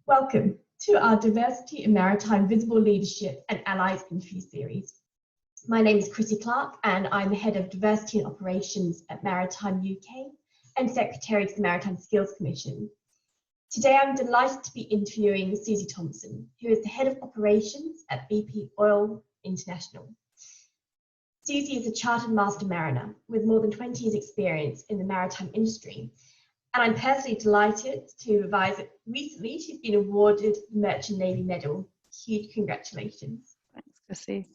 Welcome to our Diversity in Maritime Visible Leadership and Allies interview series. My name is Chrissie Clarke and I'm the Head of Diversity and Operations at Maritime UK and Secretary to the Maritime Skills Commission. Today I'm delighted to be interviewing Susan Thomson, who is the Head of Operations at BP Oil International. Susie is a Chartered Master Mariner with more than 20 years experience in the maritime industry. And I'm personally delighted to advise that recently she's been awarded the Merchant Navy Medal. Huge congratulations. Thanks, Chrissie.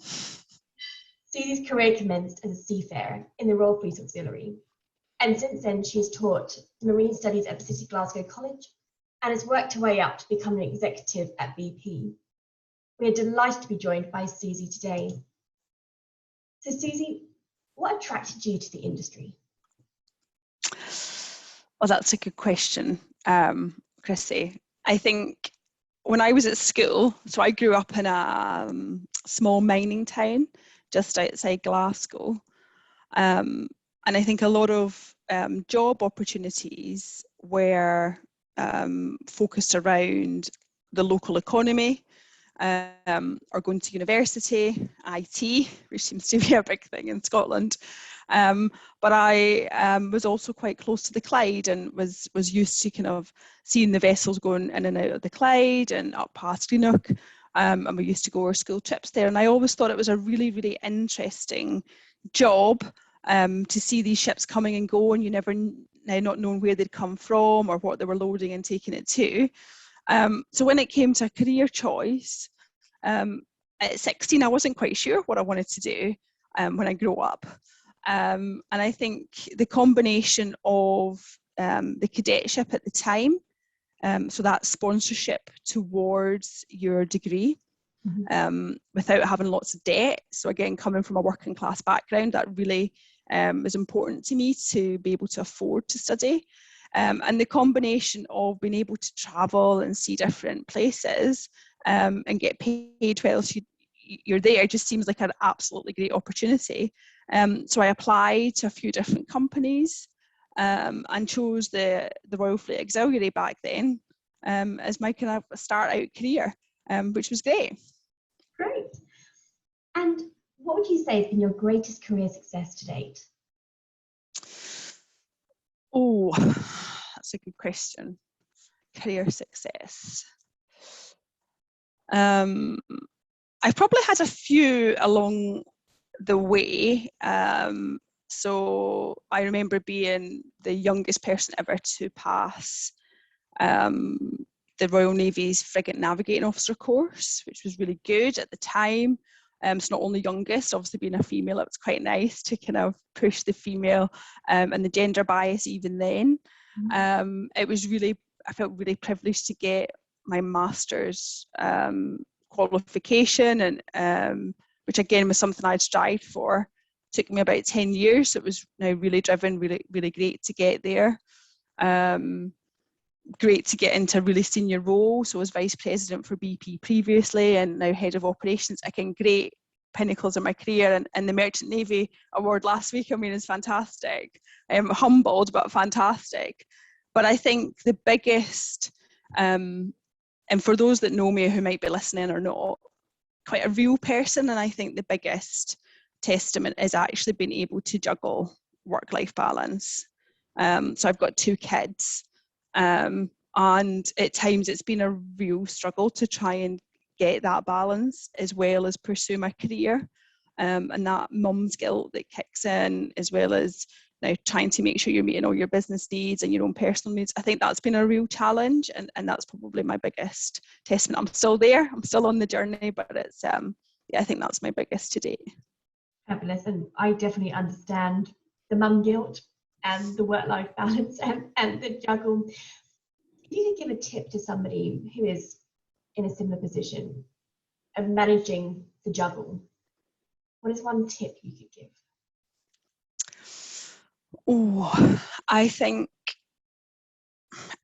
Susie's career commenced as a seafarer in the Royal Fleet Auxiliary. And since then, she's taught marine studies at City Glasgow College and has worked her way up to become an executive at BP. We are delighted to be joined by Susie today. So Susie, what attracted you to the industry? Well, that's a good question, Chrissie. I think when I was at school, so I grew up in a small mining town just outside Glasgow. And I think a lot of job opportunities were focused around the local economy, or going to university, IT, which seems to be a big thing in Scotland. But I was also quite close to the Clyde and was used to kind of seeing the vessels going in and out of the Clyde and up past Greenock. And we used to go on school trips there. And I always thought it was a really, really interesting job to see these ships coming and going. You never not knowing where they'd come from or what they were loading and taking it to. So when it came to a career choice, at 16, I wasn't quite sure what I wanted to do when I grew up. And I think the combination of the cadetship at the time, so that sponsorship towards your degree, without having lots of debt. So again, coming from a working class background, that really is important to me to be able to afford to study. And the combination of being able to travel and see different places and get paid whilst you're there just seems like an absolutely great opportunity. So I applied to a few different companies and chose the Royal Fleet Auxiliary back then as my kind of start out career, which was great. Great. And what would you say has been your greatest career success to date? Oh, that's a good question. Career success. I've probably had a few along the way. So I remember being the youngest person ever to pass the Royal Navy's Frigate Navigating Officer course, which was really good at the time. It's not only youngest, obviously being a female, it was quite nice to kind of push the female and the gender bias even then. It was really, I felt really privileged to get my master's qualification, and which again was something I'd strived for. It took me about 10 years. So it was now really driven, really great to get there. Great to get into a really senior role. So I was vice president for BP previously and now head of operations. Again, great pinnacles in my career, and the Merchant Navy award last week, I mean, is fantastic. I'm humbled, but fantastic. But I think the biggest, and for those that know me who might be listening or not, quite a real person, and I think the biggest testament is actually being able to juggle work-life balance. So I've got 2 kids, and at times it's been a real struggle to try and get that balance as well as pursue my career, and that mum's guilt that kicks in, as well as now trying to make sure you're meeting all your business needs and your own personal needs. I think that's been a real challenge, and that's probably my biggest testament. I'm still there, I'm still on the journey, but it's yeah, I think that's my biggest to date. Fabulous, and I definitely understand the mum guilt and the work-life balance and the juggle. If you could give a tip to somebody who is in a similar position of managing the juggle, what is one tip you could give? Oh, I think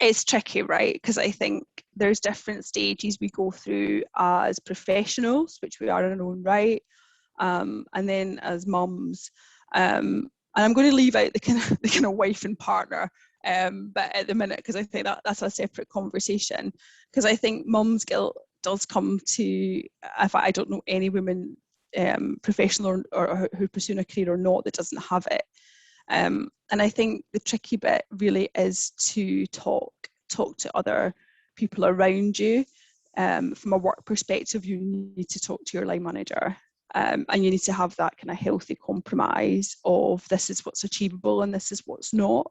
it's tricky, right? Because I think there's different stages we go through as professionals, which we are in our own right, and then as mums. And I'm going to leave out the kind of wife and partner but at the minute, because I think that's a separate conversation, because I think mum's guilt does come to, if I don't know any women, professional or who pursue a career or not, that doesn't have it. And I think the tricky bit really is to talk to other people around you. From a work perspective, you need to talk to your line manager, and you need to have that kind of healthy compromise of this is what's achievable and this is what's not.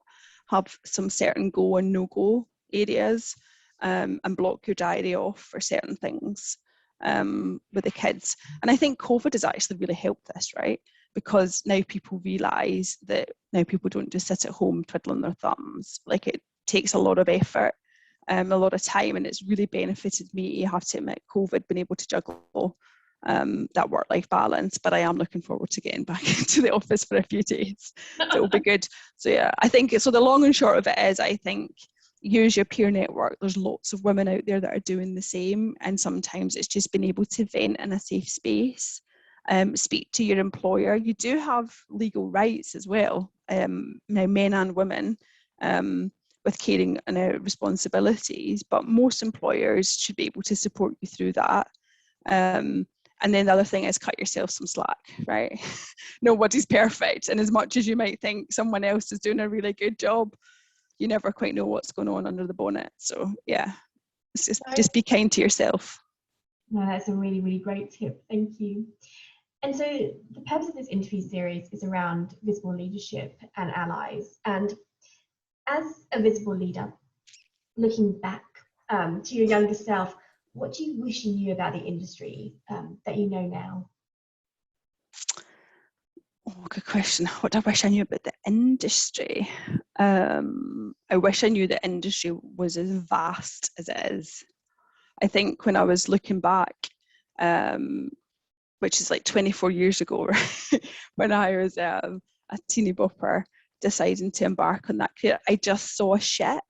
Have some certain go and no-go areas, and block your diary off for certain things with the kids. And I think COVID has actually really helped this, right? Because now people realise that now people don't just sit at home twiddling their thumbs. Like, it takes a lot of effort, a lot of time, and it's really benefited me, I have to admit, COVID, being able to juggle that work-life balance. But I am looking forward to getting back into the office for a few days. So it'll be good. So yeah, I think, so the long and short of it is, I think, use your peer network. There's lots of women out there that are doing the same, and sometimes it's just being able to vent in a safe space. Speak to your employer. You do have legal rights as well, now men and women, with caring and responsibilities, but most employers should be able to support you through that. And then the other thing is, cut yourself some slack, right? Nobody's perfect, and as much as you might think someone else is doing a really good job, you never quite know what's going on under the bonnet. So yeah, it's just be kind to yourself. No, that's a really, really great tip. Thank you. And so the purpose of this interview series is around visible leadership and allies. And as a visible leader, looking back to your younger self, what do you wish you knew about the industry that you know now? Oh, good question. What do I wish I knew about the industry? I wish I knew the industry was as vast as it is. I think when I was looking back, which is like 24 years ago, right? When I was a teeny bopper deciding to embark on that career, I just saw a ship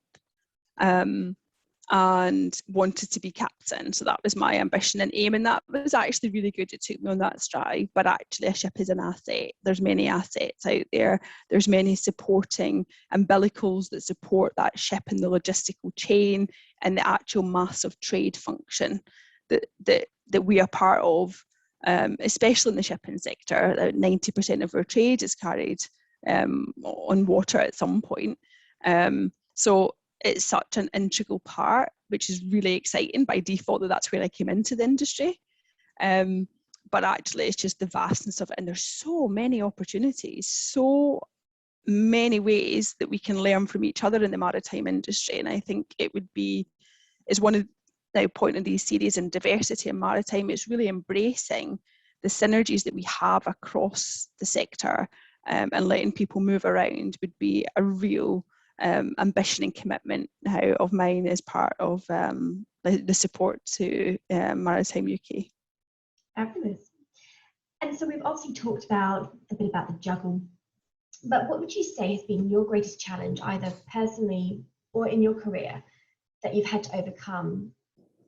and wanted to be captain. So that was my ambition and aim, and that was actually really good. It took me on that stride, but actually a ship is an asset. There's many assets out there. There's many supporting umbilicals that support that ship in the logistical chain and the actual massive trade function that we are part of, especially in the shipping sector. 90% of our trade is carried on water at some point. So it's such an integral part, which is really exciting by default, that's where I came into the industry. But actually it's just the vastness of it, and there's so many opportunities, so many ways that we can learn from each other in the maritime industry. And I think it would be, is one of the point of these series in diversity in maritime, it's really embracing the synergies that we have across the sector, and letting people move around would be a real ambition and commitment now of mine as part of the support to Maritime UK. Fabulous. And so we've obviously talked about a bit about the juggle, but what would you say has been your greatest challenge, either personally or in your career, that you've had to overcome,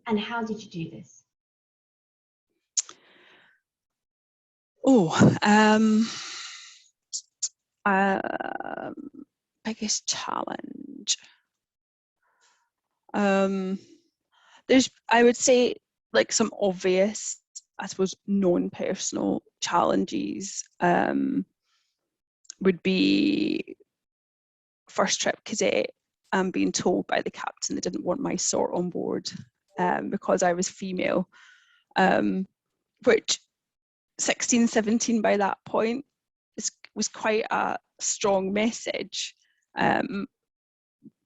and how did you do this? Biggest challenge. There's, I would say, like some obvious, I suppose, non-personal challenges would be first trip cadet and being told by the captain they didn't want my sort on board because I was female, which 16, 17 by that point was quite a strong message.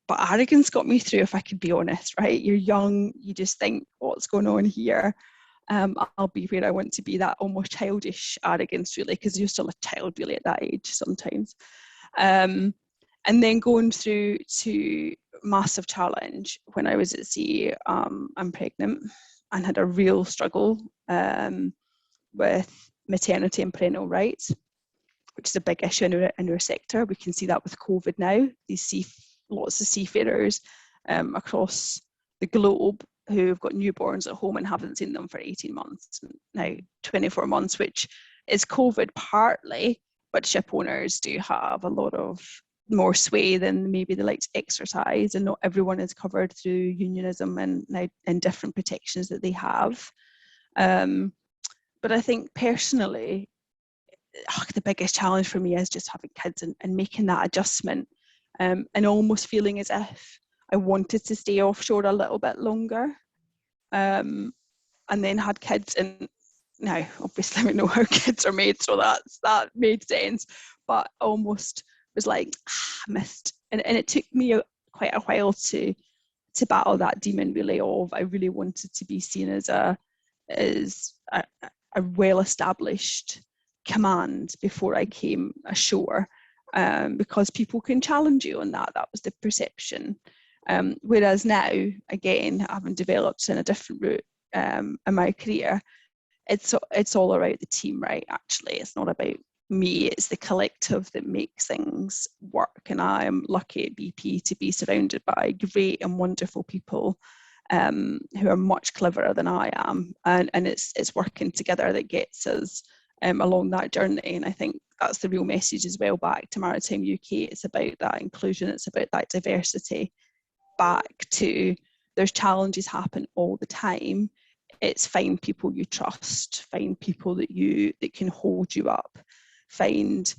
But arrogance got me through, if I could be honest, right? You're young, you just think, what's going on here? I'll be where I want to be, that almost childish arrogance, really, because you're still a child, really, at that age sometimes. And then going through to massive challenge when I was at sea. I'm pregnant and had a real struggle with maternity and parental rights, which is a big issue in our sector. We can see that with COVID now. Lots of seafarers across the globe who have got newborns at home and haven't seen them for 18 months, now 24 months, which is COVID partly, but ship owners do have a lot of more sway than maybe they like to exercise, and not everyone is covered through unionism and different protections that they have. But I think personally, the biggest challenge for me is just having kids and making that adjustment, and almost feeling as if I wanted to stay offshore a little bit longer, and then had kids. And now obviously we know how kids are made, so that made sense, but almost was like, I missed, and it took me quite a while to battle that demon, really, of I really wanted to be seen as a well-established command before I came ashore, because people can challenge you on that. That was the perception. Whereas now, again, having developed in a different route in my career, it's all about the team, right? Actually, it's not about me, it's the collective that makes things work. And I am lucky at BP to be surrounded by great and wonderful people who are much cleverer than I am, and it's working together that gets us along that journey. And I think that's the real message as well back to Maritime UK. It's about that inclusion, it's about that diversity, back to there's challenges happen all the time. It's find people you trust, find people that can hold you up, find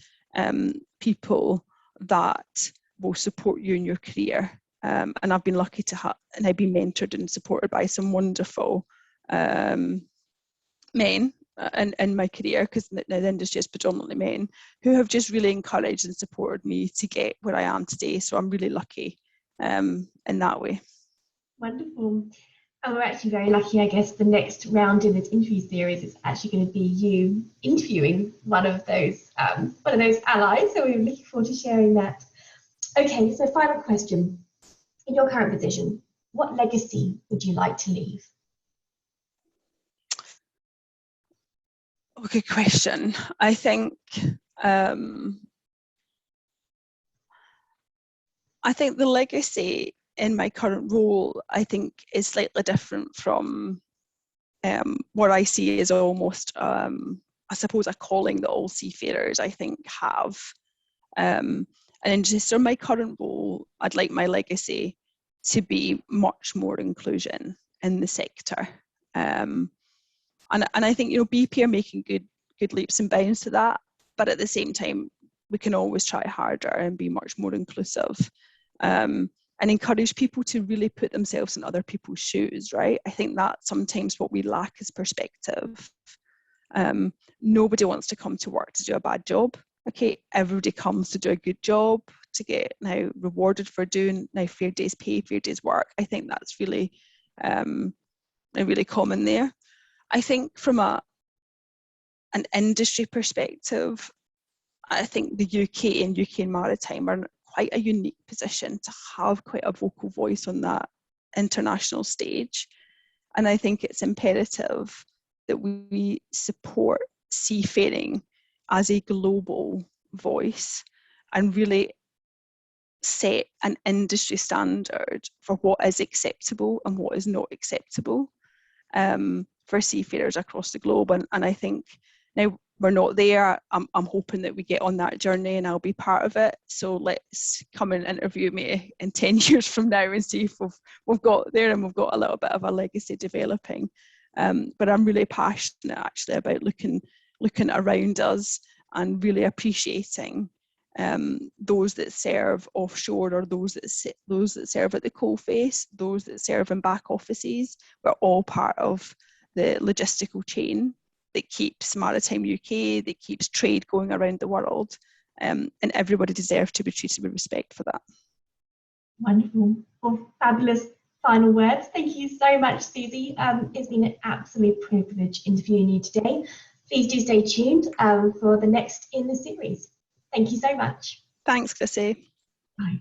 people that will support you in your career. And I've been lucky to have, and I've been mentored and supported by some wonderful men in my career, because the industry is predominantly men, who have just really encouraged and supported me to get where I am today. So I'm really lucky in that way. Wonderful. And we're actually very lucky, I guess, the next round in this interview series is actually going to be you interviewing one of those allies. So we're looking forward to sharing that. Okay, so final question. In your current position, what legacy would you like to leave? Oh, good question. I think the legacy in my current role, I think, is slightly different from what I see as almost, I suppose, a calling that all seafarers, I think, have. And just in my current role, I'd like my legacy to be much more inclusion in the sector. And I think, BP are making good leaps and bounds to that, but at the same time, we can always try harder and be much more inclusive, and encourage people to really put themselves in other people's shoes, right? I think that sometimes what we lack is perspective. Nobody wants to come to work to do a bad job. Okay, everybody comes to do a good job, to get now rewarded for doing now fair days pay, fair days work. I think that's really really common there. I think from an industry perspective, I think the UK and Maritime are in quite a unique position to have quite a vocal voice on that international stage. And I think it's imperative that we support seafaring as a global voice and really set an industry standard for what is acceptable and what is not acceptable for seafarers across the globe. And I think now we're not there. I'm hoping that we get on that journey and I'll be part of it. So let's come and interview me in 10 years from now and see if we've got there and we've got a little bit of a legacy developing. But I'm really passionate actually about looking around us and really appreciating those that serve offshore, or those that serve at the coalface, those that serve in back offices. We're all part of the logistical chain that keeps Maritime UK, that keeps trade going around the world, and everybody deserves to be treated with respect for that. Wonderful. Well, fabulous final words. Thank you so much, Susie. It's been an absolute privilege interviewing you today. Please do stay tuned for the next in the series. Thank you so much. Thanks, Chrissie. Bye.